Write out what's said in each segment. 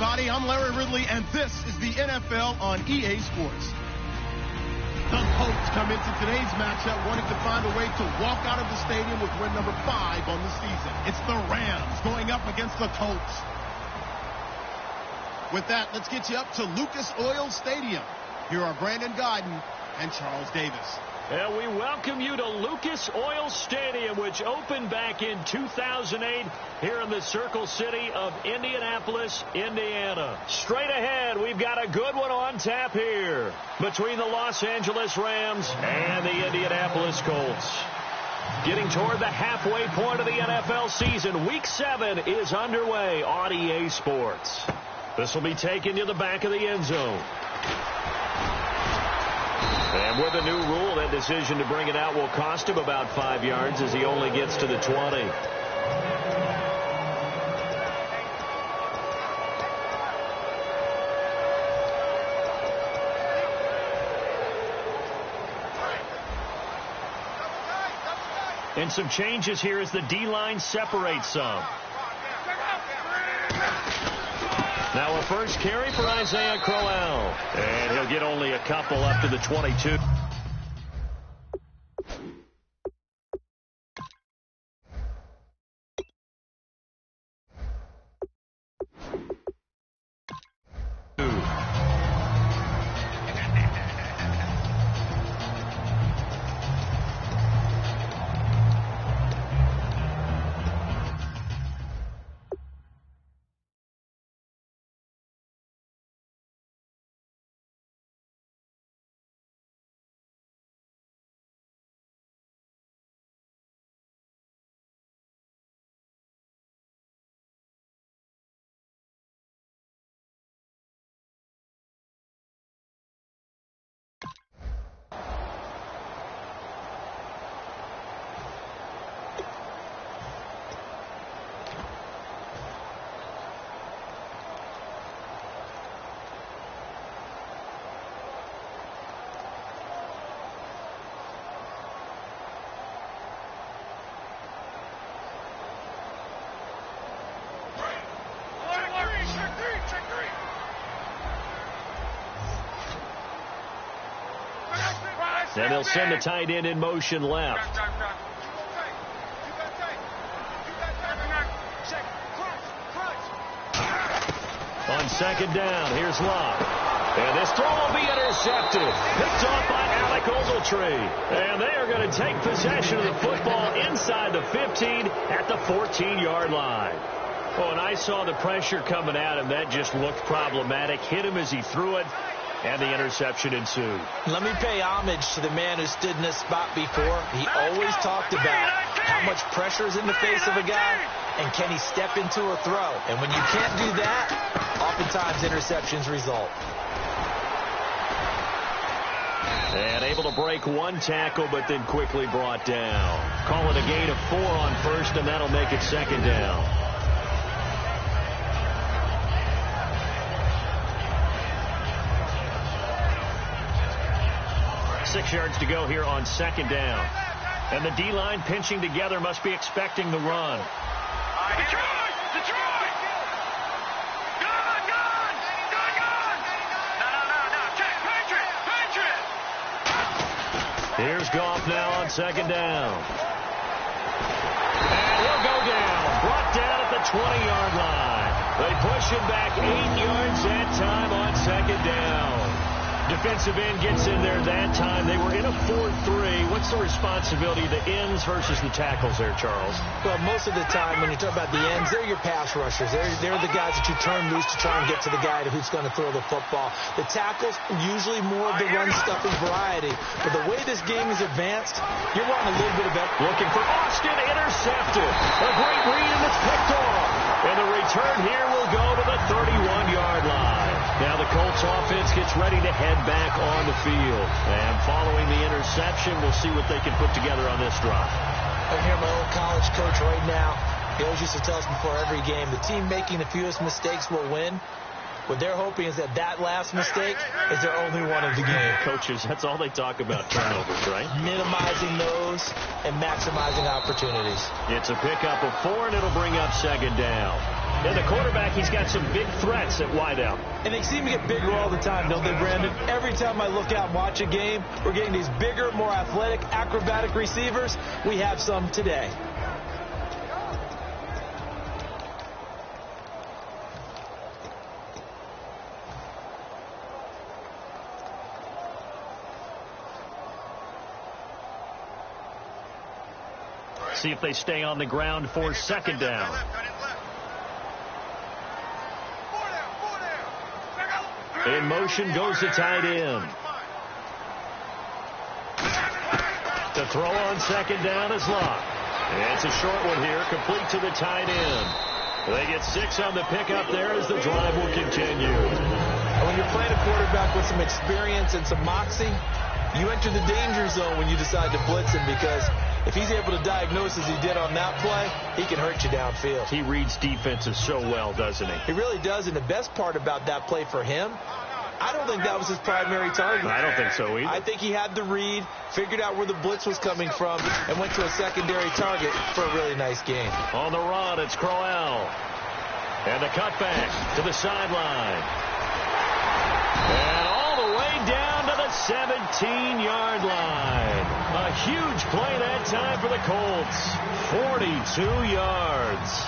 everybody. I'm Larry Ridley, and this is the NFL on EA Sports. The Colts come into today's matchup wanting to find a way to walk out of the stadium with win number 5 on the season. It's the Rams going up against the Colts. With that, let's get you up to Lucas Oil Stadium. Here are Brandon Godden and Charles Davis. And we welcome you to Lucas Oil Stadium, which opened back in 2008 here in the Circle City of Indianapolis, Indiana. Straight ahead, we've got a good one on tap here between the Los Angeles Rams and the Indianapolis Colts. Getting toward the halfway point of the NFL season, Week 7 is underway on EA Sports. This will be taken to the back of the end zone. And with a new rule, that decision to bring it out will cost him about 5 yards as he only gets to the 20. And some changes here as the D-line separates some. Now a first carry for Isaiah Crowell. And he'll get only a couple up to the 22. And they'll send the tight end in motion left. On second down, here's Love. And this throw will be intercepted. Picked off by Alec Ogletree. And they are going to take possession of the football inside the 15 at the 14-yard line. Oh, and I saw the pressure coming at him. That just looked problematic. Hit him as he threw it. And the interception ensued. Let me pay homage to the man who stood in this spot before. He always talked about how much pressure is in the face of a guy and can he step into a throw. And when you can't do that, oftentimes interceptions result. And able to break one tackle, but then quickly brought down. Call it a gain of 4 on first, and that'll make it second down. 6 yards to go here on second down. And the D-line pinching together must be expecting the run. Detroit! Detroit! Gone! Gone! Gone! Gone! No. Check! Patriot! Here's Goff now on second down. And he'll go down. Brought down at the 20-yard line. They push him back 8 yards that time on second down. Defensive end gets in there that time. They were in a 4-3. What's the responsibility of the ends versus the tackles there, Charles? Well, most of the time when you talk about the ends, they're your pass rushers. They're the guys that you turn loose to try and get to the guy who's going to throw the football. The tackles, usually more of the run-stuffing variety. But the way this game is advanced, you're wanting a little bit of that. Looking for Austin, intercepted. A great read, and it's picked off. And the return here will go to the 31-yard line. Now the Colts offense gets ready to head back on the field. And following the interception, we'll see what they can put together on this drive. I hear my old college coach right now. He always used to tell us before every game, the team making the fewest mistakes will win. What they're hoping is that last mistake is their only one of the game. Coaches, that's all they talk about, turnovers, right? Minimizing those and maximizing opportunities. It's a pickup of 4, and it'll bring up second down. And the quarterback, he's got some big threats at wideout. And they seem to get bigger all the time, don't they, Brandon? Every time I look out and watch a game, we're getting these bigger, more athletic, acrobatic receivers. We have some today. See if they stay on the ground for second down. In motion goes the tight end. To throw on second down is Locke. It's a short one here, complete to the tight end. They get 6 on the pickup there as the drive will continue. When you're playing a quarterback with some experience and some moxie, you enter the danger zone when you decide to blitz him, because if he's able to diagnose as he did on that play, he can hurt you downfield. He reads defenses so well, doesn't he? He really does, and the best part about that play for him, I don't think that was his primary target. I don't think so either. I think he had the read, figured out where the blitz was coming from, and went to a secondary target for a really nice game. On the run, it's Crowell. And the cutback to the sideline. And all the way down to the 17-yard line. A huge play that time for the Colts. 42 yards.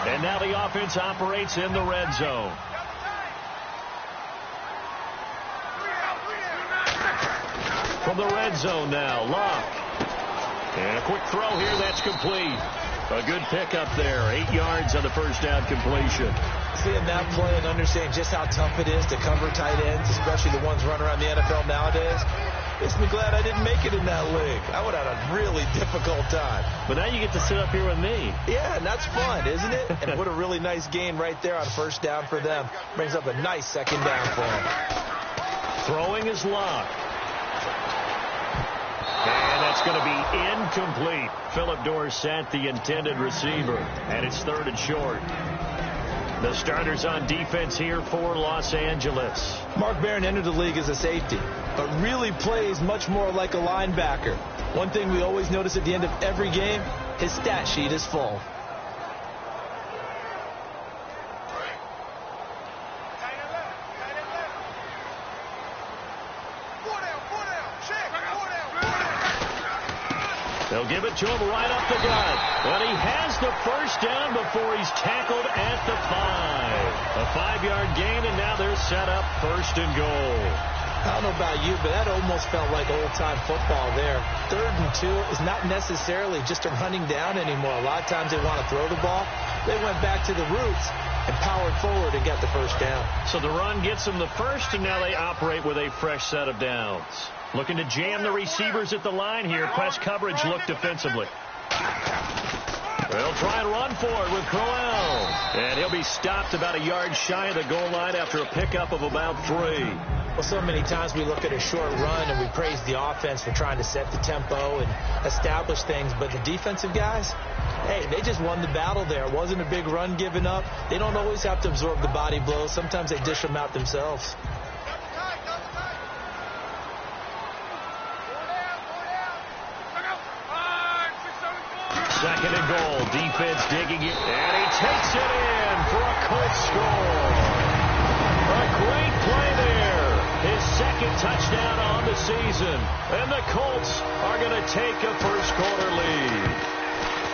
And now the offense operates in the red zone. From the red zone now, Locke. And a quick throw here, that's complete. A good pickup there. 8 yards on the first down completion. Seeing that play and understanding just how tough it is to cover tight ends, especially the ones running around the NFL nowadays, makes me glad I didn't make it in that league. I would have had a really difficult time. But now you get to sit up here with me. Yeah, and that's fun, isn't it? And what a really nice gain right there on first down for them. Brings up a nice second down for them. Throwing is Locke. And that's going to be incomplete. Philip Dorsett, the intended receiver. And it's 3rd and short. The starters on defense here for Los Angeles. Mark Barron entered the league as a safety, but really plays much more like a linebacker. One thing we always notice at the end of every game, his stat sheet is full. They'll give it to him right up the gut. And he has the first down before he's tackled at the 5. A 5-yard gain, and now they're set up 1st and goal. I don't know about you, but that almost felt like old-time football there. 3rd and 2 is not necessarily just a running down anymore. A lot of times they want to throw the ball. They went back to the roots and powered forward and got the first down. So the run gets them the first, and now they operate with a fresh set of downs. Looking to jam the receivers at the line here. Press coverage look defensively. They'll try and run for it with Crowell. And he'll be stopped about a yard shy of the goal line after a pickup of about 3. Well, so many times we look at a short run and we praise the offense for trying to set the tempo and establish things. But the defensive guys, hey, they just won the battle there. It wasn't a big run given up. They don't always have to absorb the body blows. Sometimes they dish them out themselves. Second and goal. Defense digging it. And he takes it in for a Colts score. A great play there. His second touchdown on the season. And the Colts are going to take a first-quarter lead.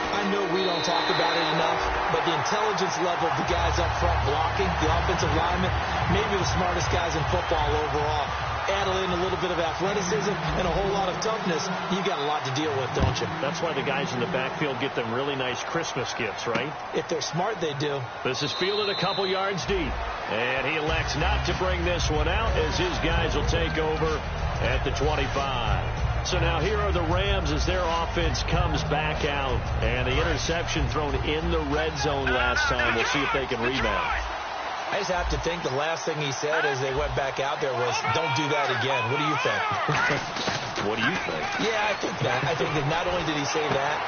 I know we don't talk about it enough, but the intelligence level of the guys up front blocking, the offensive linemen, maybe the smartest guys in football overall. Add in a little bit of athleticism and a whole lot of toughness, you got a lot to deal with, don't you? That's why the guys in the backfield get them really nice Christmas gifts, right? If they're smart, they do. This is fielded a couple yards deep. And he elects not to bring this one out as his guys will take over at the 25. So now here are the Rams as their offense comes back out. And the interception thrown in the red zone last time. We'll see if they can rebound. I just have to think the last thing he said as they went back out there was, don't do that again. What do you think? What do you think? Yeah, I think that. I think that not only did he say that,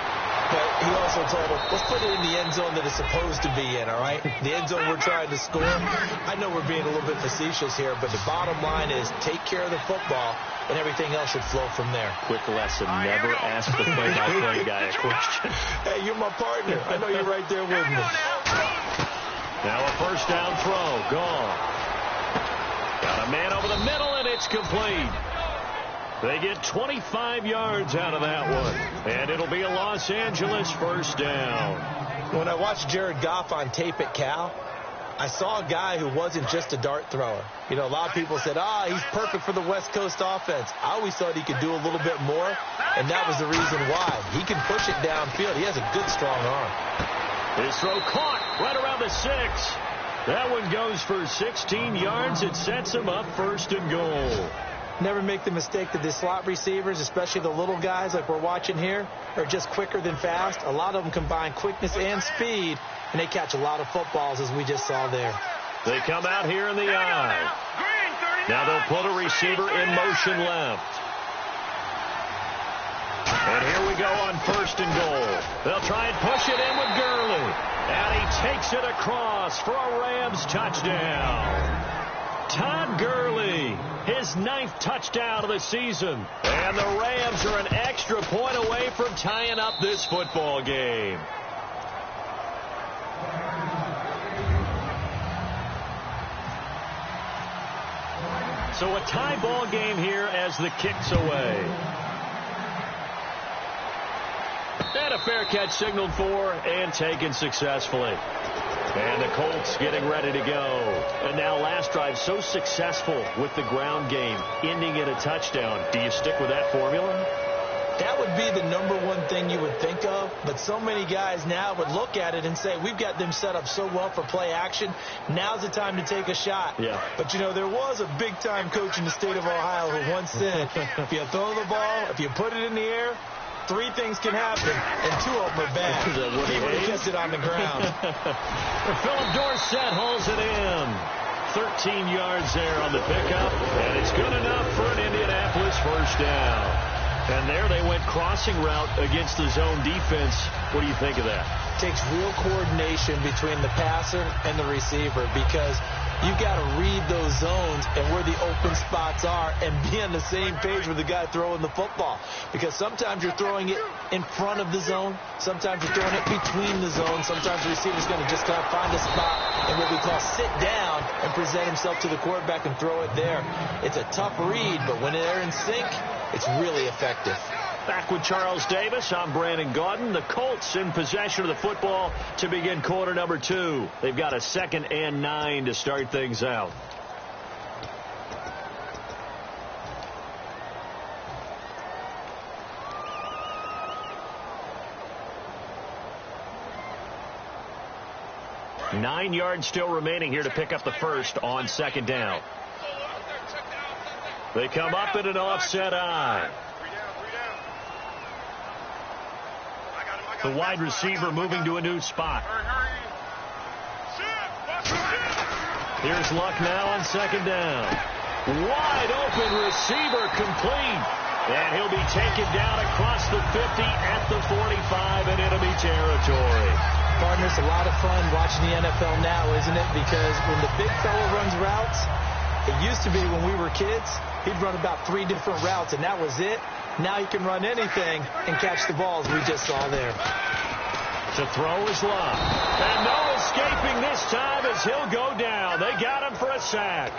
but he also told him, let's put it in the end zone that it's supposed to be in, all right? The end zone we're trying to score. I know we're being a little bit facetious here, but the bottom line is take care of the football, and everything else should flow from there. Quick lesson, never ask the play-by-play guy a question. Hey, you're my partner. I know you're right there with me. Now a first down throw. Gone. Got a man over the middle, and it's complete. They get 25 yards out of that one. And it'll be a Los Angeles first down. When I watched Jared Goff on tape at Cal, I saw a guy who wasn't just a dart thrower. You know, a lot of people said, he's perfect for the West Coast offense. I always thought he could do a little bit more, and that was the reason why. He can push it downfield. He has a good, strong arm. His throw caught right around the 6. That one goes for 16 yards. It sets him up first and goal. Never make the mistake that the slot receivers, especially the little guys like we're watching here, are just quicker than fast. A lot of them combine quickness and speed, and they catch a lot of footballs, as we just saw there. They come out here in the eye. Now they'll put a receiver in motion left. And here we go on first and goal. They'll try and push it in with Gurley. And he takes it across for a Rams touchdown. Todd Gurley, his 9th touchdown of the season. And the Rams are an extra point away from tying up this football game. So a tie ball game here as the kick's away. And a fair catch signaled for and taken successfully. And the Colts getting ready to go. And now last drive so successful with the ground game, ending in a touchdown. Do you stick with that formula? That would be the number one thing you would think of, but so many guys now would look at it and say, we've got them set up so well for play action. Now's the time to take a shot. Yeah. But, you know, there was a big-time coach in the state of Ohio who once said, if you throw the ball, if you put it in the air, 3 things can happen, and 2 of them are bad. He would have kept it on the ground. Philip Dorsett holds it in. 13 yards there on the pickup, and it's good enough for an Indianapolis first down. And there they went crossing route against the zone defense. What do you think of that? Takes real coordination between the passer and the receiver, because you've got to read those zones and where the open spots are and be on the same page with the guy throwing the football. Because sometimes you're throwing it in front of the zone. Sometimes you're throwing it between the zones. Sometimes the receiver's going to just kind of find a spot and what we call sit down and present himself to the quarterback and throw it there. It's a tough read, but when they're in sync, it's really effective. Back with Charles Davis, I'm Brandon Gaudin. The Colts in possession of the football to begin quarter number 2. They've got a 2nd and 9 to start things out. Nine yards still remaining here to pick up the first on 2nd down. They come up in an offset eye. The wide receiver moving to a new spot. Here's Luck now on 2nd down. Wide open receiver complete. And he'll be taken down across the 50 at the 45 in enemy territory. Partner, it's a lot of fun watching the NFL now, isn't it? Because when the big fella runs routes, it used to be when we were kids, he'd run about 3 different routes, and that was it. Now he can run anything and catch the balls we just saw there. To throw is Luck. And no escaping this time as he'll go down. They got him for a sack.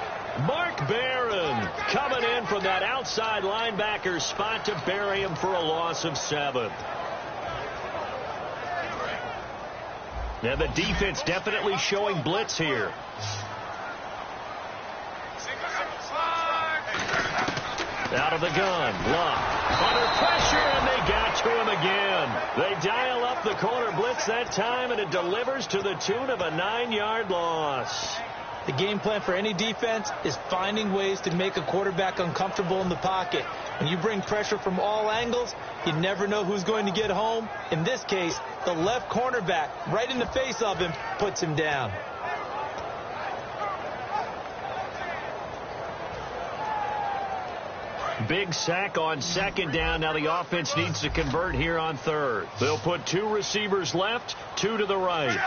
Mark Barron coming in from that outside linebacker spot to bury him for a loss of 7. Now the defense definitely showing blitz here. Out of the gun, Luck. Under pressure, and they got to him again. They dial up the corner blitz that time, and it delivers to the tune of a 9-yard loss. The game plan for any defense is finding ways to make a quarterback uncomfortable in the pocket. When you bring pressure from all angles, you never know who's going to get home. In this case, the left cornerback, right in the face of him, puts him down. Big sack on second down. Now the offense needs to convert here on third. They'll put 2 receivers left, 2 to the right.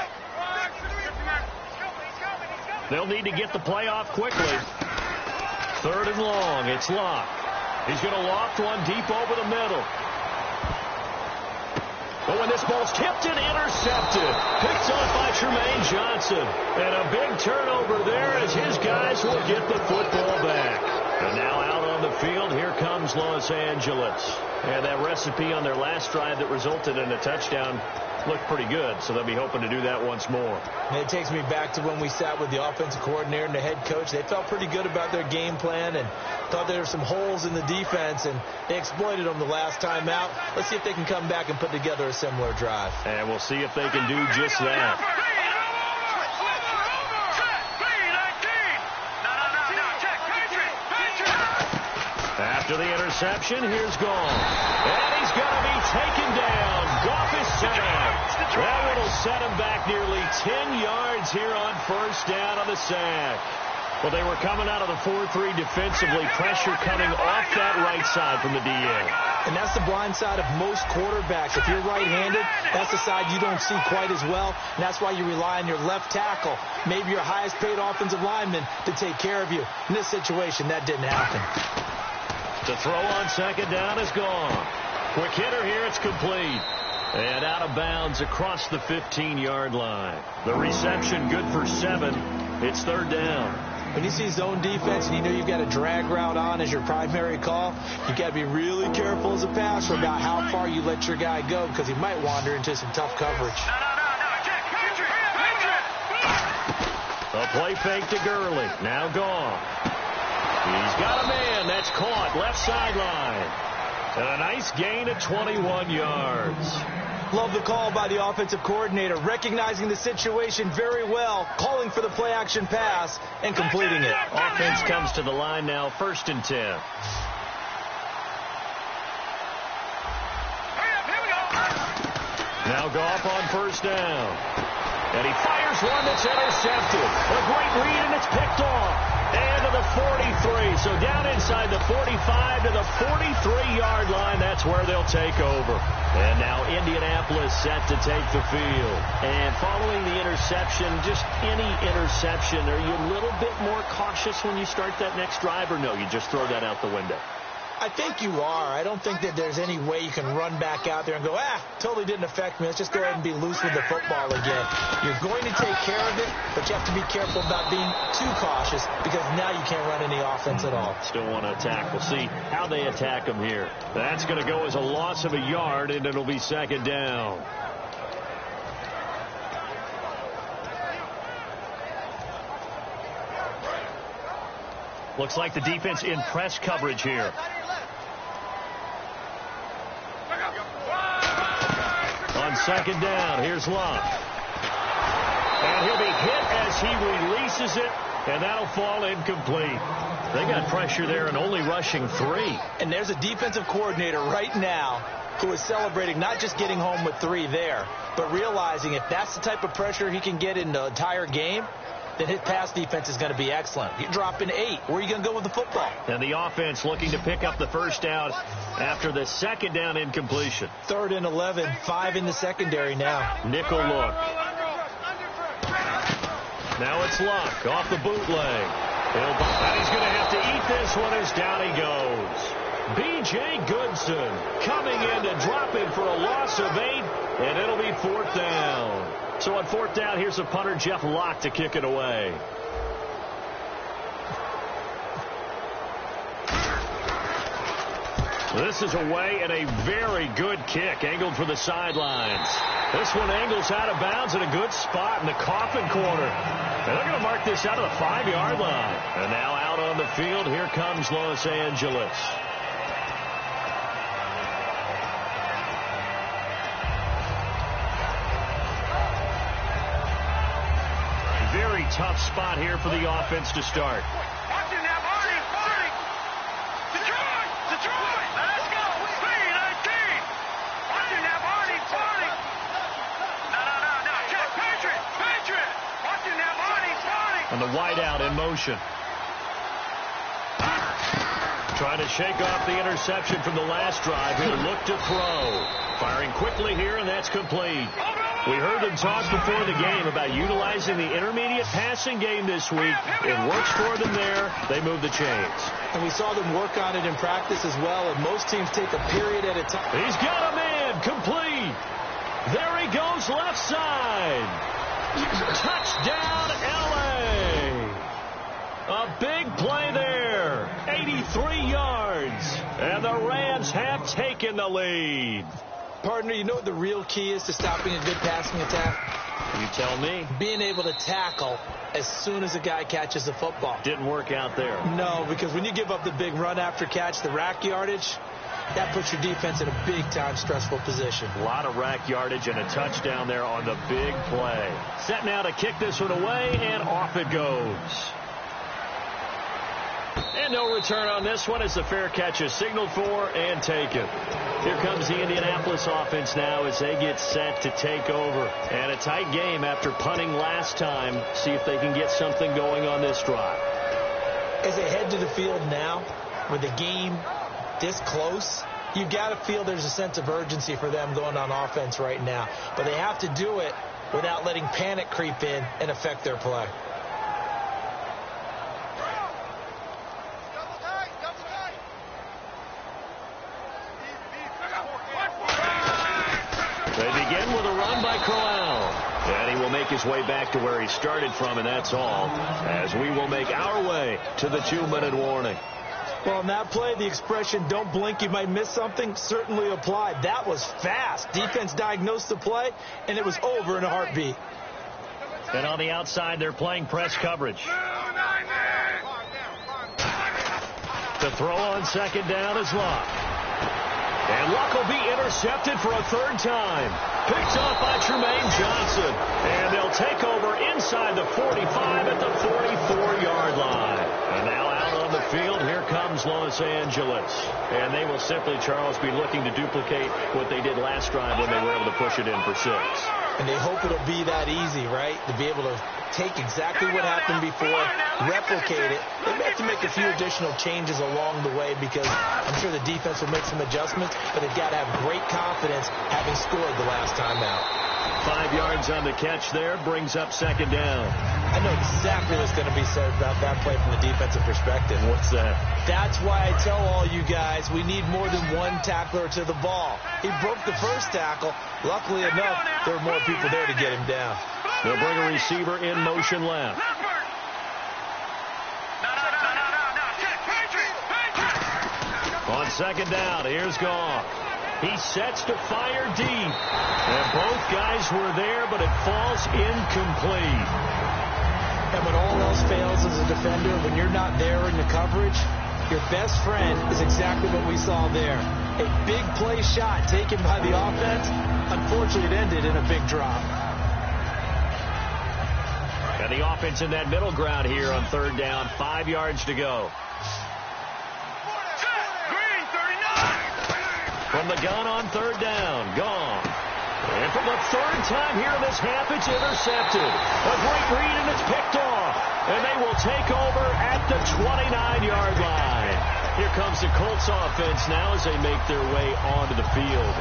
They'll need to get the play off quickly. Third and long. It's Locke. He's going to loft one deep over the middle. But when this ball's tipped and intercepted, picked off by Tremaine Johnson. And a big turnover there as his guys will get the football back. And now out on the field, here comes Los Angeles. And that recipe on their last drive that resulted in a touchdown looked pretty good, so they'll be hoping to do that once more. And it takes me back to when we sat with the offensive coordinator and the head coach. They felt pretty good about their game plan and thought there were some holes in the defense, and they exploited them the last time out. Let's see if they can come back and put together a similar drive. And we'll see if they can do just that. After the interception, here's Goff. And he's going to be taken down. Goff is sacked. That one will set him back nearly 10 yards here on first down on the sack. Well, they were coming out of the 4-3 defensively. Pressure coming off that right side from the DN. And that's the blind side of most quarterbacks. If you're right-handed, that's the side you don't see quite as well. And that's why you rely on your left tackle, maybe your highest-paid offensive lineman, to take care of you. In this situation, that didn't happen. The throw on second down is gone. Quick hitter here, it's complete. And out of bounds across the 15-yard line. The reception good for 7. It's third down. When you see zone defense and you know you've got a drag route on as your primary call, you've got to be really careful as a passer about how far you let your guy go because he might wander into some tough coverage. A play fake to Gurley. Now gone. He's got a man. That's caught. Left sideline. And a nice gain of 21 yards. Love the call by the offensive coordinator, recognizing the situation very well, calling for the play-action pass, and completing it. Offense comes to the line now, 1st and 10. Now Goff on first down. And he fires one that's intercepted. A great read, and it's picked off. And to the 43. So down inside the 45 to the 43-yard line. That's where they'll take over. And now Indianapolis set to take the field. And following the interception, just any interception, are you a little bit more cautious when you start that next drive, or no, you just throw that out the window? I think you are. I don't think that there's any way you can run back out there and go, totally didn't affect me. Let's just go ahead and be loose with the football again. You're going to take care of it, but you have to be careful about being too cautious because now you can't run any offense at all. Still want to attack. We'll see how they attack them here. That's going to go as a loss of a yard, and it'll be second down. Looks like the defense in press coverage here. On second down, here's Locke. And he'll be hit as he releases it, and that'll fall incomplete. They got pressure there and only rushing 3. And there's a defensive coordinator right now who is celebrating not just getting home with 3 there, but realizing if that's the type of pressure he can get in the entire game, then his pass defense is going to be excellent. You drop in 8. Where are you going to go with the football? And the offense looking to pick up the first down after the second down incompletion. 3rd and 11, 5 in the secondary now. Nickel look. Now it's Luck off the bootleg. And he's going to have to eat this one as down he goes. B.J. Goodson coming in to drop it for a loss of 8, and it'll be 4th down. So on 4th down, here's the punter, Jeff Locke, to kick it away. This is away and a very good kick, angled for the sidelines. This one angles out of bounds in a good spot in the coffin corner. And they're going to mark this out of the 5-yard line. And now out on the field, here comes Los Angeles. Very tough spot here for the offense to start. Watching now, Barney. Detroit. Let's go. Speed 19. Watching now, Barney. No. Check. Patriot. Watching now, Barney. And the wideout in motion. Trying to shake off the interception from the last drive. He'll look to throw. Firing quickly here, and that's complete. We heard them talk before the game about utilizing the intermediate passing game this week. It works for them there. They move the chains. And we saw them work on it in practice as well, and most teams take a period at a time. He's got a man. Complete. There he goes, left side. Touchdown, L.A. A big play there. 83 yards. And the Rams have taken the lead. Partner, you know what the real key is to stopping a good passing attack? You tell me. Being able to tackle as soon as a guy catches the football. Didn't work out there. No, because when you give up the big run after catch, the rack yardage, that puts your defense in a big-time stressful position. A lot of rack yardage and a touchdown there on the big play. Set now to kick this one away, and off it goes. And no return on this one as the fair catch is signaled for and taken. Here comes the Indianapolis offense now as they get set to take over. And a tight game after punting last time. See if they can get something going on this drive. As they head to the field now, with the game this close, you've got to feel there's a sense of urgency for them going on offense right now. But they have to do it without letting panic creep in and affect their play. They begin with a run by Corral. And he will make his way back to where he started from, and that's all, as we will make our way to the 2-minute warning. Well, in that play, the expression, don't blink, you might miss something, certainly applied. That was fast. Defense diagnosed the play, and it was over in a heartbeat. And on the outside, they're playing press coverage. The throw on second down is Luck. And Luck will be intercepted for a third time. Picked off by Tremaine Johnson. And they'll take over inside the 45 at the 44-yard line. And now out on the field, here comes Los Angeles. And they will simply, Charles, be looking to duplicate what they did last drive when they were able to push it in for 6. And they hope it'll be that easy, right? To be able to take exactly what happened before, replicate it. They may have to make a few additional changes along the way because I'm sure the defense will make some adjustments, but they've got to have great confidence having scored the last time out. 5 yards on the catch there, brings up second down. I know exactly what's going to be said about that play from the defensive perspective. What's that? That's why I tell all you guys we need more than one tackler to the ball. He broke the first tackle. Luckily enough, there were more people there to get him down. They'll bring a receiver in motion left. On second down, here's Goff. He sets to fire deep. And both guys were there, but it falls incomplete. And when all else fails as a defender, when you're not there in the coverage, your best friend is exactly what we saw there. A big play shot taken by the offense. Unfortunately, it ended in a big drop. And the offense in that middle ground here on third down. 5 yards to go. From the gun on third down, gone. And for the third time here in this half, it's intercepted. A great read, and it's picked off. And they will take over at the 29-yard line. Here comes the Colts offense now as they make their way onto the field.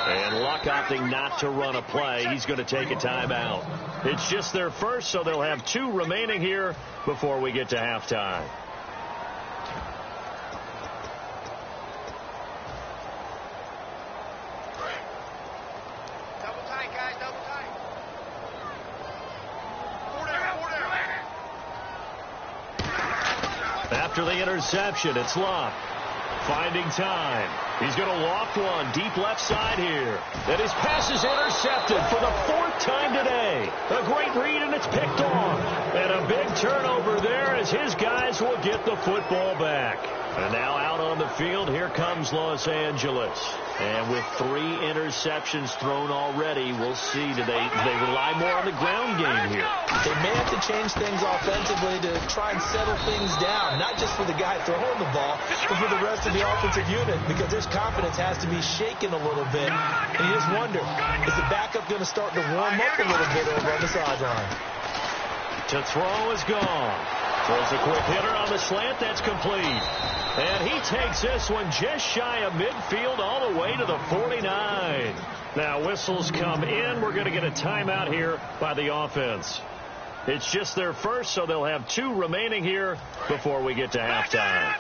And Luck opting not to run a play. He's going to take a timeout. It's just their first, so they'll have 2 remaining here before we get to halftime. Double tight, guys, double tight. After the interception, it's Luck. Finding time. He's going to loft one deep left side here. And his pass is intercepted for the 4th time today. A great read, and it's picked off. And a big turnover there as as his guys will get the football back. And now out on the field, here comes Los Angeles. And with 3 interceptions thrown already, we'll see. Do they rely more on the ground game here? They may have to change things offensively to try and settle things down, not just for the guy throwing the ball, but for the rest of the offensive unit, because their confidence has to be shaken a little bit. And you just wonder, is the backup going to start to warm up a little bit over on the sideline? To throw is gone. Throws a quick hitter on the slant. That's complete. And he takes this one just shy of midfield all the way to the 49. Now whistles come in. We're going to get a timeout here by the offense. It's just their first, so they'll have 2 remaining here before we get to halftime.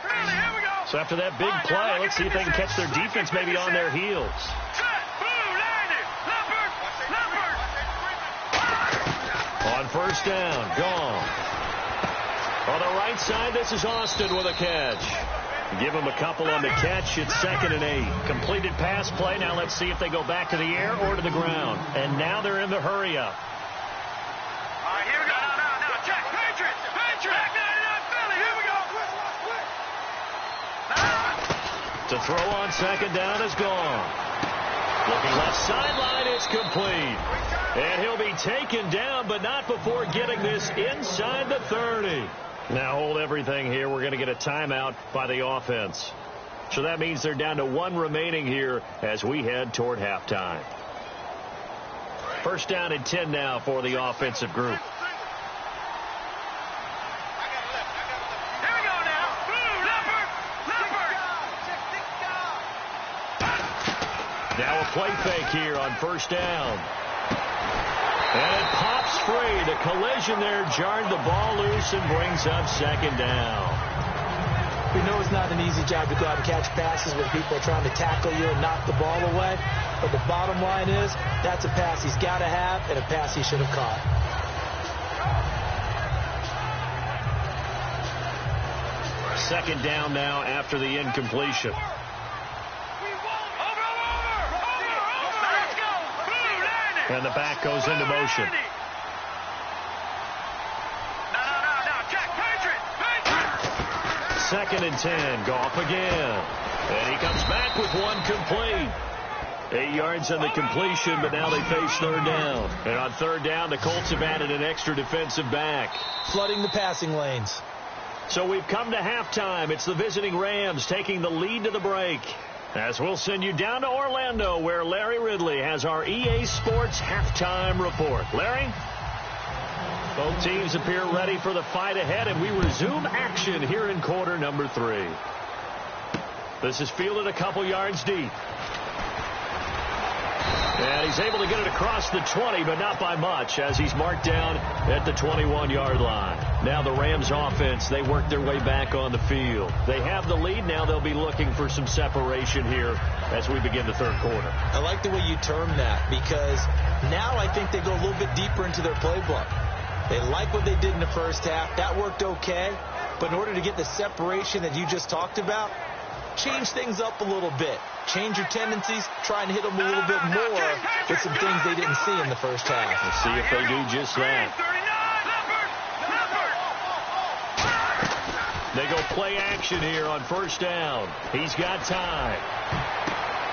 So after that big play, let's see if they can catch their defense maybe on their heels. On first down, gone. On the right side, this is Austin with a catch. Give him a couple on the catch. It's 2nd and 8. Completed pass play. Now let's see if they go back to the air or to the ground. And now they're in the hurry-up. All right, here we go. Now, check. Patriots. Philly. Here we go. To throw on 2nd down is gone. Looking left sideline, it's complete. And he'll be taken down, but not before getting this inside the 30. Now hold everything here. We're going to get a timeout by the offense. So that means they're down to 1 remaining here as we head toward halftime. First down and 10 now for the offensive group. Here we go now. Now a play fake here on first down. And it pops free. The collision there jarred the ball loose and brings up 2nd down. We know it's not an easy job to go out and catch passes when people are trying to tackle you and knock the ball away. But the bottom line is, that's a pass he's got to have and a pass he should have caught. Second down now after the incompletion. And the back goes into motion. Check. Patriots. 2nd and 10. Goff again. And he comes back with 1 complete. 8 yards on the completion, but now they face 3rd down. And on 3rd down, the Colts have added an extra defensive back. Flooding the passing lanes. So we've come to halftime. It's the visiting Rams taking the lead to the break. As we'll send you down to Orlando, where Larry Ridley has our EA Sports halftime report. Larry? Both teams appear ready for the fight ahead, and we resume action here in quarter number 3. This is fielded a couple yards deep. And he's able to get it across the 20, but not by much, as he's marked down at the 21-yard line. Now the Rams offense, they work their way back on the field. They have the lead. Now they'll be looking for some separation here as we begin the 3rd quarter. I like the way you term that, because now I think they go a little bit deeper into their playbook. They like what they did in the first half. That worked okay. But in order to get the separation that you just talked about, change things up a little bit. Change your tendencies. Try and hit them a little bit more with some things they didn't see in the first half. Let's see if they do just that. They go play action here on first down. He's got time.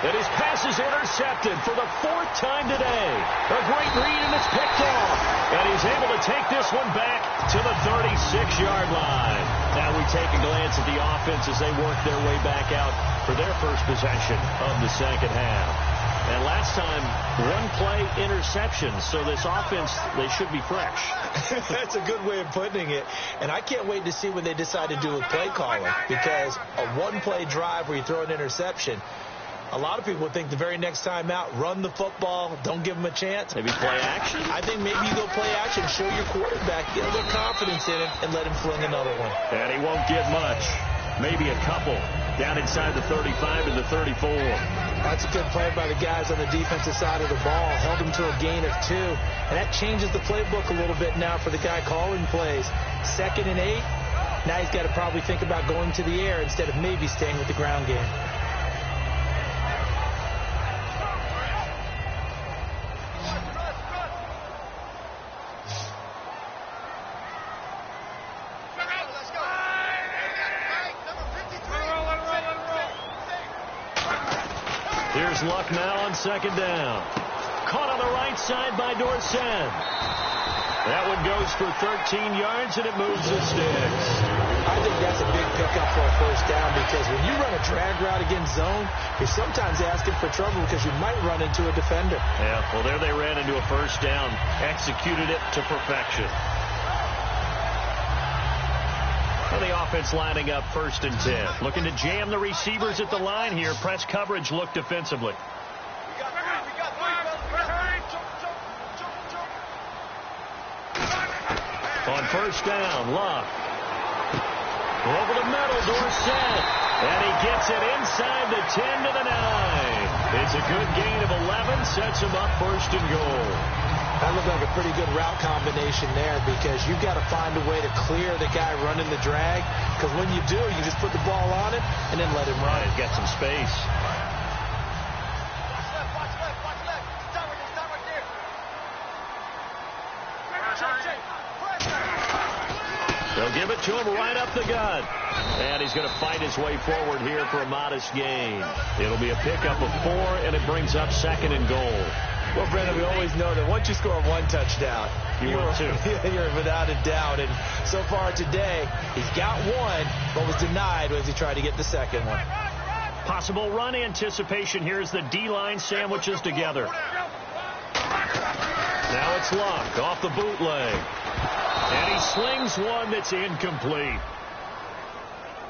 And his pass is intercepted for the 4th time today. A great read, and it's picked off. And he's able to take this one back to the 36-yard line. Now we take a glance at the offense as they work their way back out for their first possession of the 2nd half. And last time, 1-play interception. So this offense, they should be fresh. That's a good way of putting it. And I can't wait to see what they decide to do with play calling, because a 1-play drive where you throw an interception, a lot of people would think the very next time out, run the football, don't give them a chance. Maybe play action? I think maybe you go play action, show your quarterback, get a little confidence in it, and let him fling another one. And he won't get much. Maybe a couple down inside the 35 and the 34. That's a good play by the guys on the defensive side of the ball. Held him to a gain of 2. And that changes the playbook a little bit now for the guy calling plays. 2nd and 8. Now he's got to probably think about going to the air instead of maybe staying with the ground game. Here's Luck now on second down. Caught on the right side by Dorsett. That one goes for 13 yards, and it moves the sticks. I think that's a big pickup for a first down because when you run a drag route against zone, you're sometimes asking for trouble because you might run into a defender. Yeah, well, there they ran into a first down. Executed it to perfection. Well, the offense lining up 1st and 10. Looking to jam the receivers at the line here. Press coverage look defensively. On first down, Luck. Over the middle, Dorsett. And he gets it inside the 10 to the 9. It's a good gain of 11. Sets him up 1st and goal. That looked like a pretty good route combination there because you've got to find a way to clear the guy running the drag. Because when you do, you just put the ball on it and then let him run. Right, get some space. They'll give it to him right up the gut. And he's going to fight his way forward here for a modest gain. It'll be a pickup of 4, and it brings up 2nd and goal. Well, Brendan, we always know that once you score 1 touchdown, you want 2. You're without a doubt. And so far today, he's got 1, but was denied as he tried to get the 2nd one. Possible run anticipation here as the D-line sandwiches together. Now it's Luck off the bootleg. And he slings one that's incomplete.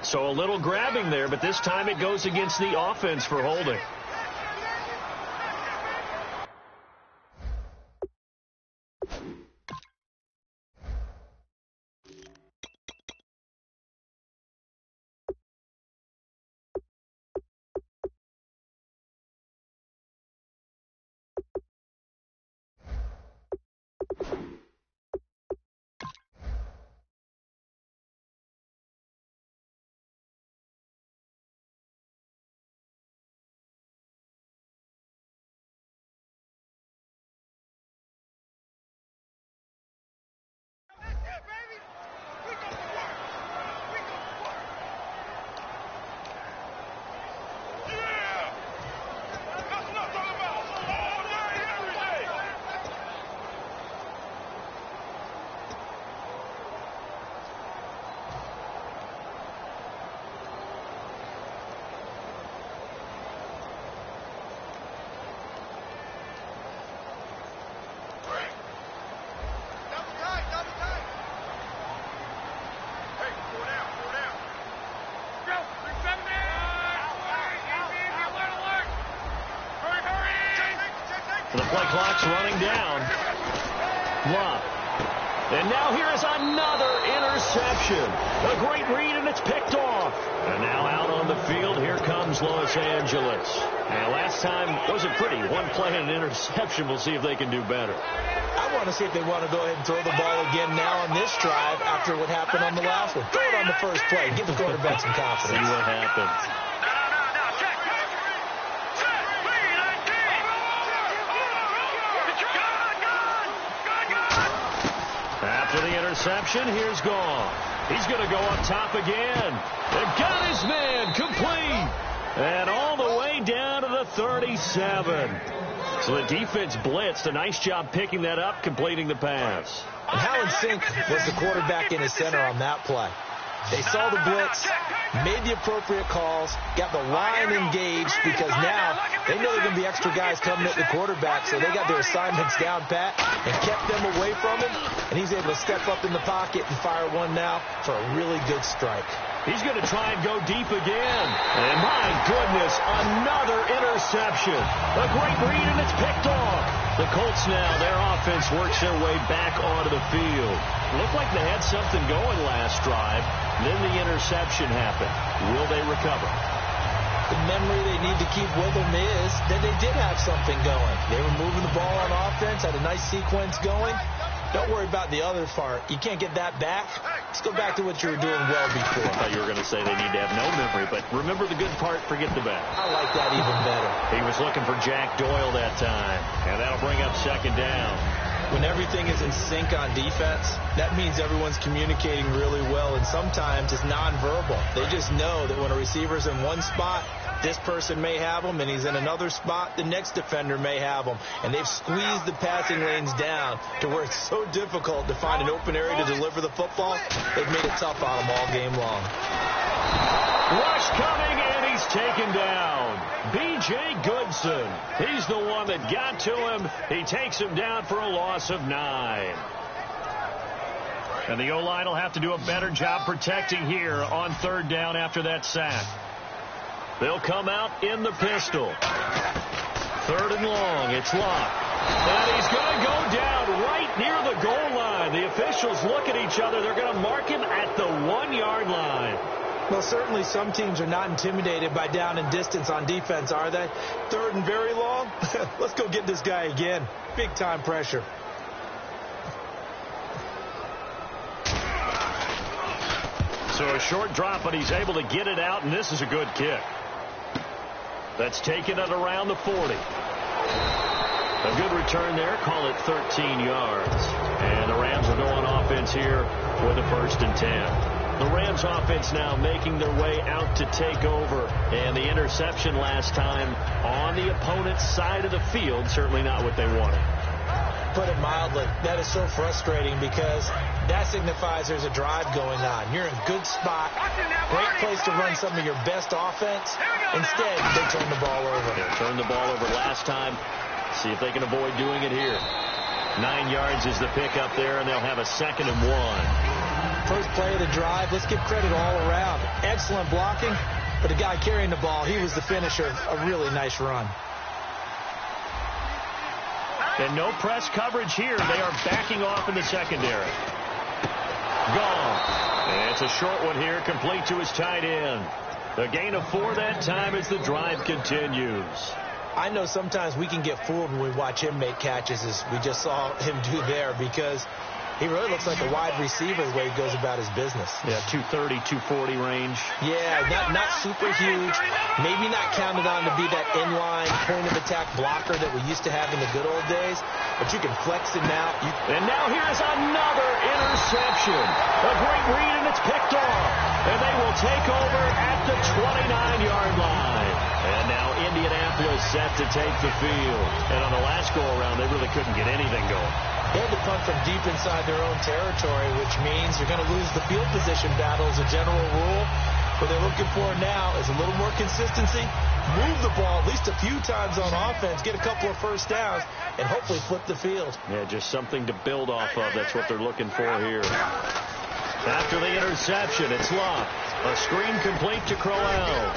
So a little grabbing there, but this time it goes against the offense for holding. The play clock's running down. Luck. And now here is another interception. A great read, and it's picked off. And now out on the field, here comes Los Angeles. And last time wasn't pretty. 1 play and an interception. We'll see if they can do better. I want to see if they want to go ahead and throw the ball again now on this drive after what happened on the last one. Throw it on the first play. Give the quarterback some confidence. See what happens. After the interception, here's Gone. He's going to go up top again. They've got his man complete. And all the way down to the 37. So the defense blitzed. A nice job picking that up, completing the pass. And how in sync was the quarterback in his center on that play? They saw the blitz, made the appropriate calls, got the line engaged because now they know there are going to be extra guys coming at the quarterback, so they got their assignments down pat and kept them away from him, and he's able to step up in the pocket and fire one now for a really good strike. He's going to try and go deep again. And my goodness, another interception. A great read, and it's picked off. The Colts now, their offense works their way back onto the field. Looked like they had something going last drive. Then the interception happened. Will they recover? The memory they need to keep with them is that they did have something going. They were moving the ball on offense, had a nice sequence going. Don't worry about the other part. You can't get that back. Let's go back to what you were doing well before. I thought you were going to say they need to have no memory, but remember the good part, forget the bad. I like that even better. He was looking for Jack Doyle that time, and that'll bring up 2nd down. When everything is in sync on defense, that means everyone's communicating really well, and sometimes it's nonverbal. They just know that when a receiver's in one spot, this person may have him, and he's in another spot, the next defender may have him. And they've squeezed the passing lanes down to where it's so difficult to find an open area to deliver the football. They've made it tough on them all game long. Rush coming, and he's taken down. B.J. Goodson. He's the one that got to him. He takes him down for a loss of 9. And the O-line will have to do a better job protecting here on 3rd down after that sack. They'll come out in the pistol. 3rd and long. It's locked. And he's going to go down right near the goal line. The officials look at each other. They're going to mark him at the 1-yard line. Well, certainly some teams are not intimidated by down and distance on defense, are they? 3rd and very long? Let's go get this guy again. Big-time pressure. So a short drop, but he's able to get it out, and this is a good kick. That's taken it around the 40. A good return there. Call it 13 yards. And the Rams are going offense here with a 1st and 10. The Rams offense now making their way out to take over. And the interception last time on the opponent's side of the field, certainly not what they wanted. Put it mildly, that is so frustrating because that signifies there's a drive going on. You're in a good spot, great place to run some of your best offense. Instead, they turn the ball over. They turned the ball over last time. See if they can avoid doing it here. 9 yards is the pickup there, and they'll have a 2nd and 1. First play of the drive, let's give credit all around. Excellent blocking, but the guy carrying the ball, he was the finisher. A really nice run. And no press coverage here. They are backing off in the secondary. Gone. And it's a short one here, complete to his tight end. A gain of 4 that time as the drive continues. I know sometimes we can get fooled when we watch him make catches, as we just saw him do there, because he really looks like a wide receiver the way he goes about his business. Yeah, 230, 240 range. Yeah, not super huge. Maybe not counted on to be that inline point-of-attack blocker that we used to have in the good old days, but you can flex him out. And now here's another interception. A great read, and it's picked off. And they will take over at the 29-yard line. And now Indianapolis set to take the field. And on the last go-around, they really couldn't get anything going. They had to punt from deep inside their own territory, which means you're going to lose the field position battle as a general rule. What they're looking for now is a little more consistency, move the ball at least a few times on offense, get a couple of first downs, and hopefully flip the field. Yeah, just something to build off of. That's what they're looking for here. After the interception, it's locked. A screen complete to Crowell.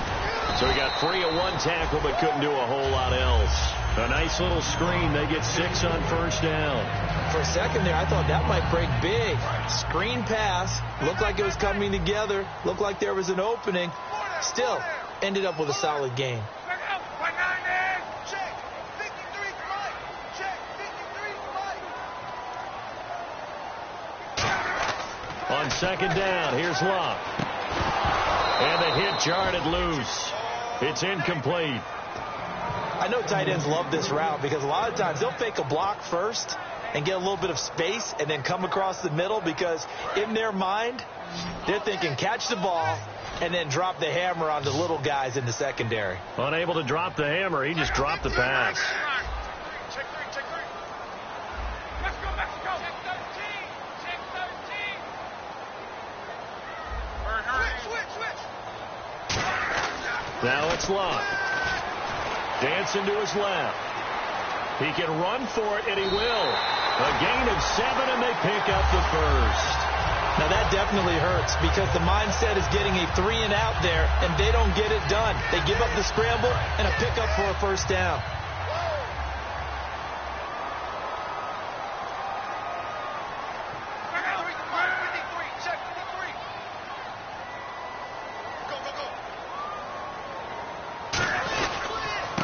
So he got free of 1 tackle, but couldn't do a whole lot else. A nice little screen. They get 6 on first down. For a second there, I thought that might break big. Screen pass. Looked like it was coming together. Looked like there was an opening. Still, ended up with a solid gain. On second down, here's Locke. And the hit jarred it loose. It's incomplete. I know tight ends love this route because a lot of times they'll fake a block first and get a little bit of space and then come across the middle, because in their mind, they're thinking catch the ball and then drop the hammer on the little guys in the secondary. Unable to drop the hammer, he just dropped the pass. Now it's Locke. Dancing to his left. He can run for it, and he will. A gain of 7, and they pick up the first. Now that definitely hurts, because the mindset is getting a 3-and-out there, and they don't get it done. They give up the scramble and a pickup for a first down.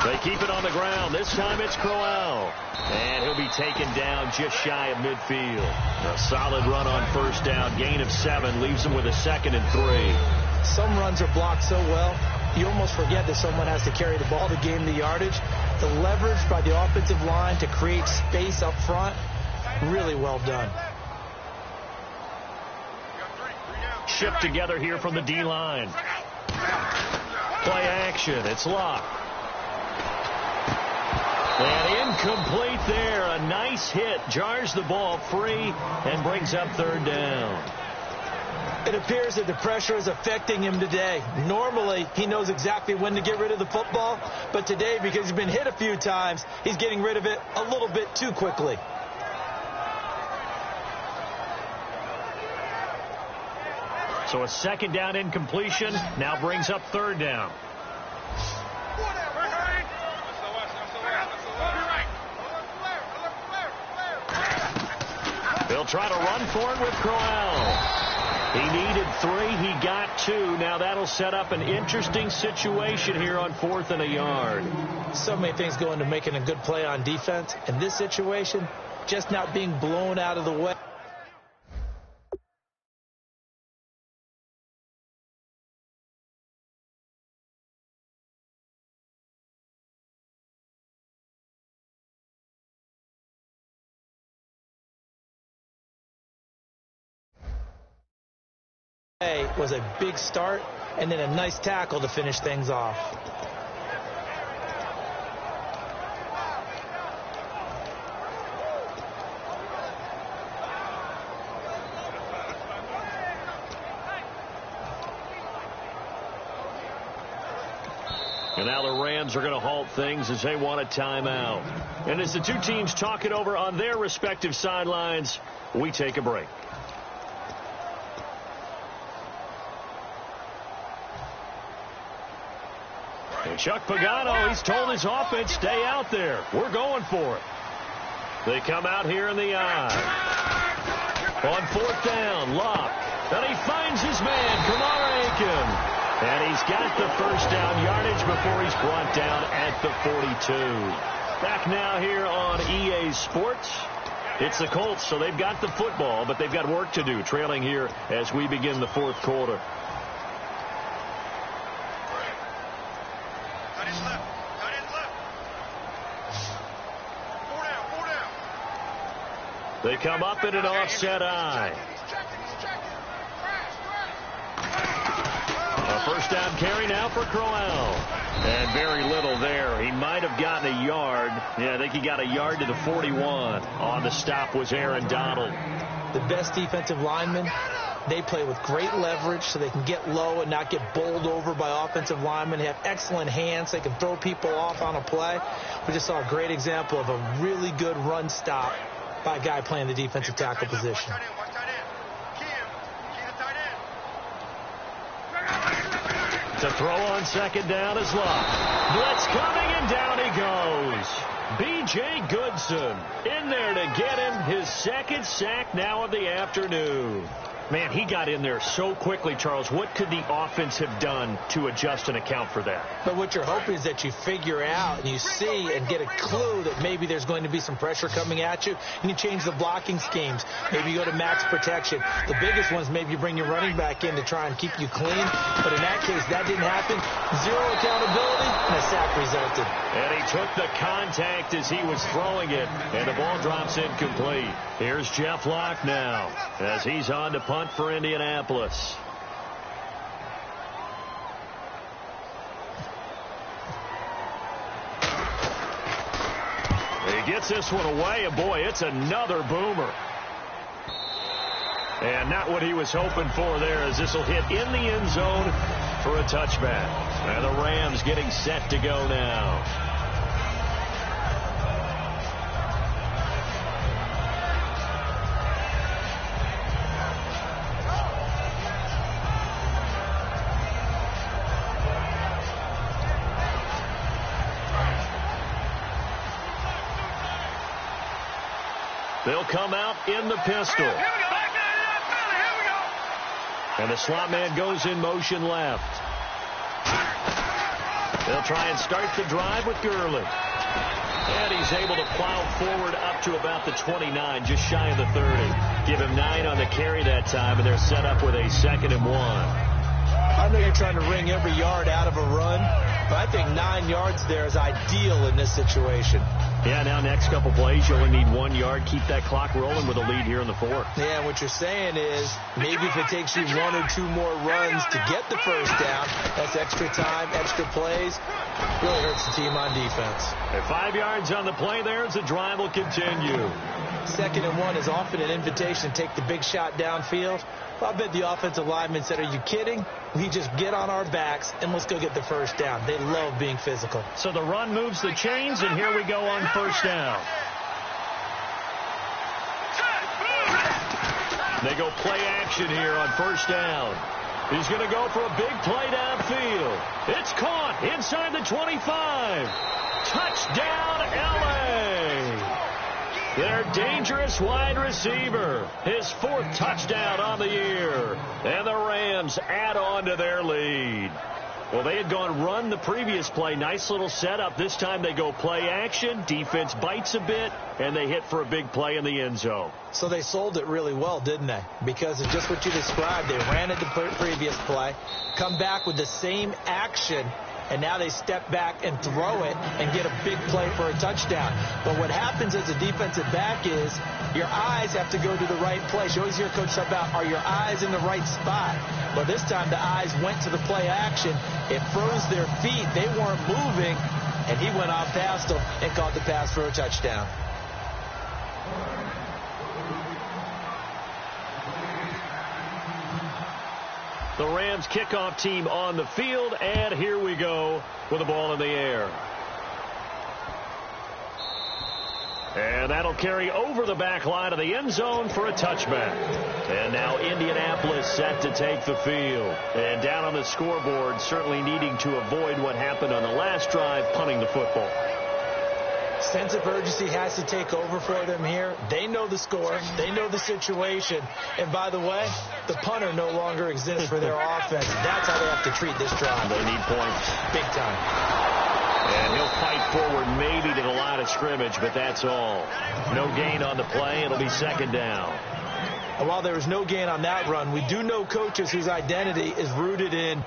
They keep it on the ground. This time it's Crowell. And he'll be taken down just shy of midfield. A solid run on first down. Gain of 7 leaves him with a 2nd and 3. Some runs are blocked so well, you almost forget that someone has to carry the ball to gain the yardage. The leverage by the offensive line to create space up front, Really well done. Shipped together here from the D-line. Play action. It's locked. And incomplete there. A nice hit. Jars the ball free and brings up third down. It appears that the pressure is affecting him today. Normally, he knows exactly when to get rid of the football. But today, because he's been hit a few times, he's getting rid of it a little bit too quickly. So a second down incompletion now brings up third down. They'll try to run for it with Crowell. He needed 3. He got 2. Now that'll set up an interesting situation here on 4th and a yard. So many things go into making a good play on defense. In this situation, just not being blown out of the way. Was a big start and then a nice tackle to finish things off. And now the Rams are going to halt things as they want a timeout. And as the two teams talk it over on their respective sidelines, we take a break. And Chuck Pagano, he's told his offense, stay out there. We're going for it. They come out here in the eye. On 4th down, Locke. And he finds his man, Kamara Aiken. And he's got the first down yardage before he's brought down at the 42. Back now here on EA Sports. It's the Colts, so they've got the football, but they've got work to do, trailing here as we begin the 4th quarter. They come up in an offset eye. A first down carry now for Crowell. And very little there. He might have gotten a yard. Yeah, I think he got a yard to the 41. On the stop was Aaron Donald. The best defensive linemen, they play with great leverage so they can get low and not get bowled over by offensive linemen. They have excellent hands. They can throw people off on a play. We just saw a great example of a really good run stop by a guy playing the defensive tackle position. To throw on second down is Locke. Blitz coming, and down he goes. B.J. Goodson in there to get him his second sack now of the afternoon. Man, he got in there so quickly, Charles. What could the offense have done to adjust and account for that? But what you're hoping is that you figure out and you see and get a clue that maybe there's going to be some pressure coming at you, and you change the blocking schemes. Maybe you go to max protection. The biggest ones, maybe you bring your running back in to try and keep you clean. But in that case, that didn't happen. Zero accountability, and a sack resulted. And he took the contact as he was throwing it, and the ball drops incomplete. Here's Jeff Locke now as he's on to punt for Indianapolis. He gets this one away, and boy, it's another boomer. And not what he was hoping for there, as this will hit in the end zone for a touchback. And the Rams getting set to go now. They'll come out in the pistol. And the slot man goes in motion left. They'll try and start the drive with Gurley. And he's able to plow forward up to about the 29, just shy of the 30. Give him 9 on the carry that time, and they're set up with a 2nd and 1. I know you're trying to wring every yard out of a run, But I think 9 yards there is ideal in this situation. Yeah, now next couple plays, you only need 1 yard. Keep that clock rolling with a lead here in the fourth. Yeah, what you're saying is maybe if it takes you 1 or 2 more runs to get the first down, that's extra time, extra plays. Really hurts the team on defense. And 5 yards on the play there as the drive will continue. 2nd and 1 is often an invitation to take the big shot downfield. Well, I bet the offensive lineman said, are you kidding? We just get on our backs and let's go get the first down. They love being physical. So the run moves the chains, and here we go on first down. They go play action here on first down. He's going to go for a big play downfield. It's caught inside the 25. Touchdown, L.A. Their dangerous wide receiver. His 4th touchdown on the year. And the Rams add on to their lead. Well, they had gone run the previous play. Nice little setup. This time they go play action. Defense bites a bit, and they hit for a big play in the end zone. So they sold it really well, didn't they? Because of just what you described. They ran it the previous play, come back with the same action, and now they step back and throw it and get a big play for a touchdown. But what happens as a defensive back is your eyes have to go to the right place. You always hear Coach talk about, are your eyes in the right spot? Well, this time the eyes went to the play action. It froze their feet. They weren't moving, and he went off past them and caught the pass for a touchdown. The Rams kickoff team on the field, and here we go with the ball in the air. And that'll carry over the back line of the end zone for a touchback. And now Indianapolis set to take the field. And down on the scoreboard, certainly needing to avoid what happened on the last drive, punting the football. Sense of urgency has to take over for them here. They know the score. They know the situation. And by the way, the punter no longer exists for their offense. That's how they have to treat this drive. They need points. Big time. And he'll fight forward maybe to the line of scrimmage, but that's all. No gain on the play. It'll be 2nd down. And while there was no gain on that run, we do know coaches whose identity is rooted in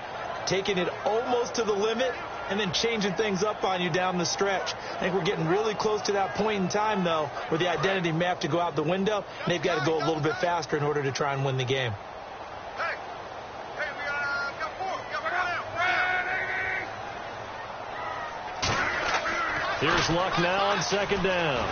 taking it almost to the limit and then changing things up on you down the stretch. I think we're getting really close to that point in time, though, where the identity may have to go out the window, and they've got to go a little bit faster in order to try and win the game. Here's Luck now on 2nd down.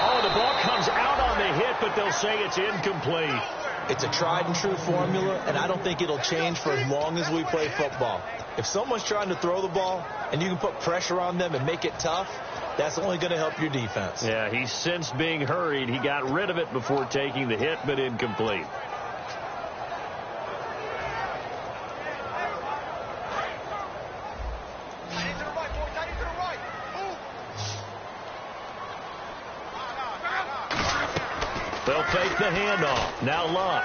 Oh, the ball comes out on the hit, but they'll say it's incomplete. It's a tried-and-true formula, and I don't think it'll change for as long as we play football. If someone's trying to throw the ball and you can put pressure on them and make it tough, that's only going to help your defense. Yeah, he's since being hurried. He got rid of it before taking the hit, but incomplete. They'll fake the handoff. Now Luck.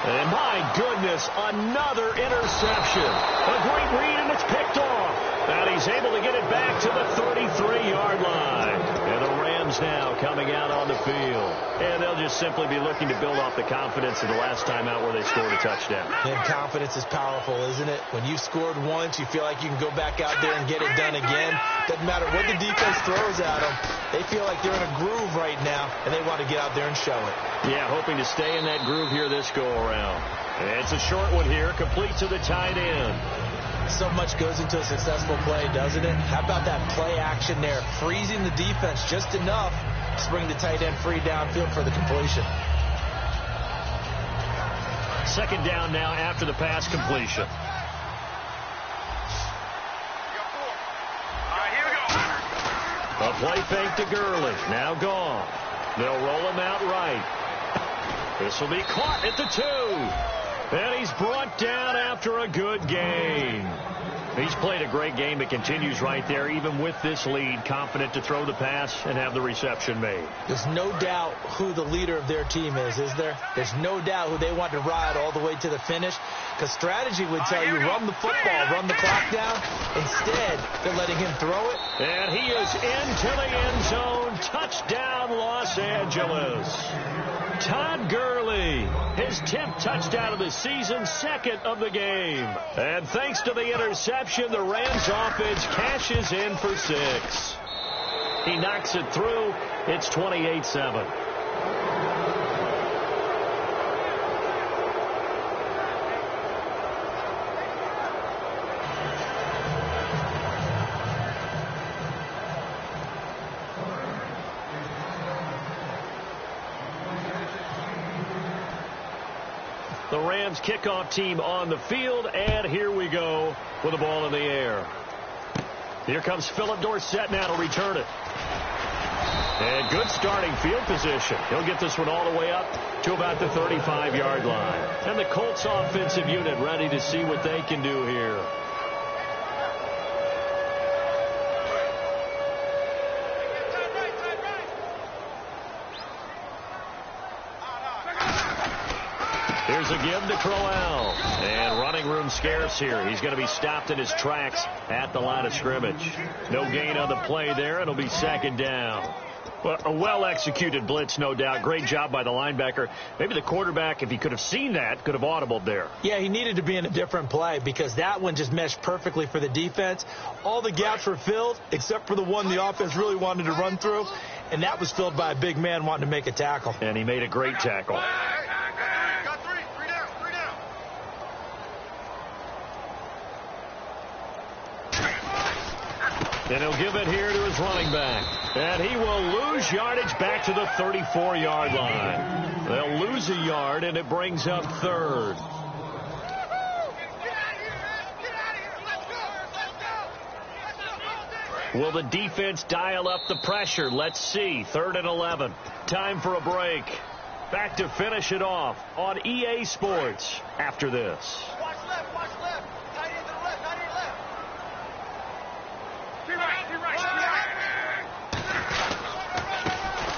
And my goodness, another interception. A great read, and it's picked off. And he's able to get it back to the 33-yard line. And the Rams now coming out on the field. And they'll just simply be looking to build off the confidence of the last time out where they scored a touchdown. And confidence is powerful, isn't it? When you've scored once, you feel like you can go back out there and get it done again. Doesn't matter what the defense throws at them. They feel like they're in a groove right now, and they want to get out there and show it. Yeah, hoping to stay in that groove here this go-around. And it's a short one here, complete to the tight end. So much goes into a successful play, doesn't it? How about that play action there, freezing the defense just enough to bring the tight end free downfield for the completion. 2nd down now after the pass completion. A play fake to Gurley. Now gone. They'll roll him out right. This will be caught at the 2. And he's brought down after a good game. He's played a great game. It continues right there, even with this lead, confident to throw the pass and have the reception made. There's no doubt who the leader of their team is there? There's no doubt who they want to ride all the way to the finish. Because strategy would tell you, run the football, run the clock down. Instead, they're letting him throw it. And he is into the end zone. Touchdown, Los Angeles. Todd Gurley, his 10th touchdown of the season, 2nd of the game. And thanks to the interception, the Rams offense cashes in for 6. He knocks it through. It's 28-7. The Rams kickoff team on the field, and here we go with the ball in the air. Here comes Philip Dorsett now to return it. And good starting field position. He'll get this one all the way up to about the 35-yard line. And the Colts offensive unit ready to see what they can do here. Here's a give to Crowell. And running room scarce here. He's going to be stopped in his tracks at the line of scrimmage. No gain on the play there. It'll be 2nd down. Well, a well-executed blitz, no doubt. Great job by the linebacker. Maybe the quarterback, if he could have seen that, could have audibled there. Yeah, he needed to be in a different play because that one just meshed perfectly for the defense. All the gaps were filled except for the one the offense really wanted to run through, and that was filled by a big man wanting to make a tackle. And he made a great tackle. And he'll give it here to his running back. And he will lose yardage back to the 34-yard line. They'll lose a yard, and it brings up 3rd. Will the defense dial up the pressure? Let's see. 3rd and 11. Time for a break. Back to finish it off on EA Sports after this. Watch left, watch left. Tight end to the left, tight end left.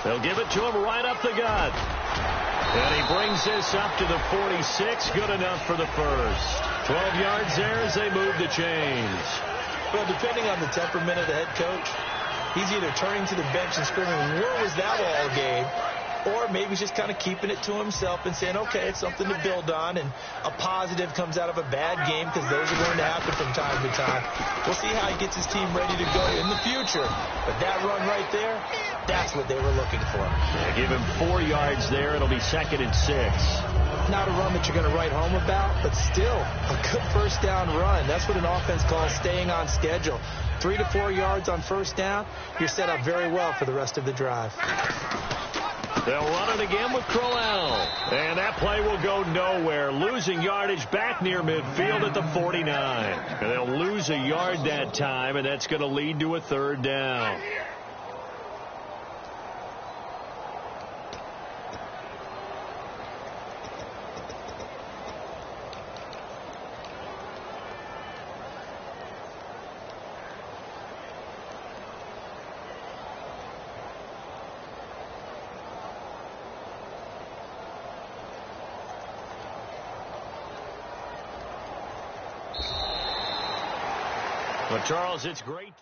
They'll give it to him right up the gut. And he brings this up to the 46. Good enough for the first. 12 yards there as they move the chains. Well, depending on the temperament of the head coach, he's either turning to the bench and screaming, where was that all game? Or maybe he's just kind of keeping it to himself and saying, okay, it's something to build on, and a positive comes out of a bad game because those are going to happen from time to time. We'll see how he gets his team ready to go in the future. But that run right there, that's what they were looking for. Yeah, give him 4 yards there. It'll be 2nd and 6. Not a run that you're going to write home about, but still a good first down run. That's what an offense calls staying on schedule. 3 to 4 yards on first down, you're set up very well for the rest of the drive. They'll run it again with Crowell. And that play will go nowhere. Losing yardage back near midfield at the 49. And they'll lose a yard that time, and that's going to lead to a 3rd down. Well, Charles, it's great.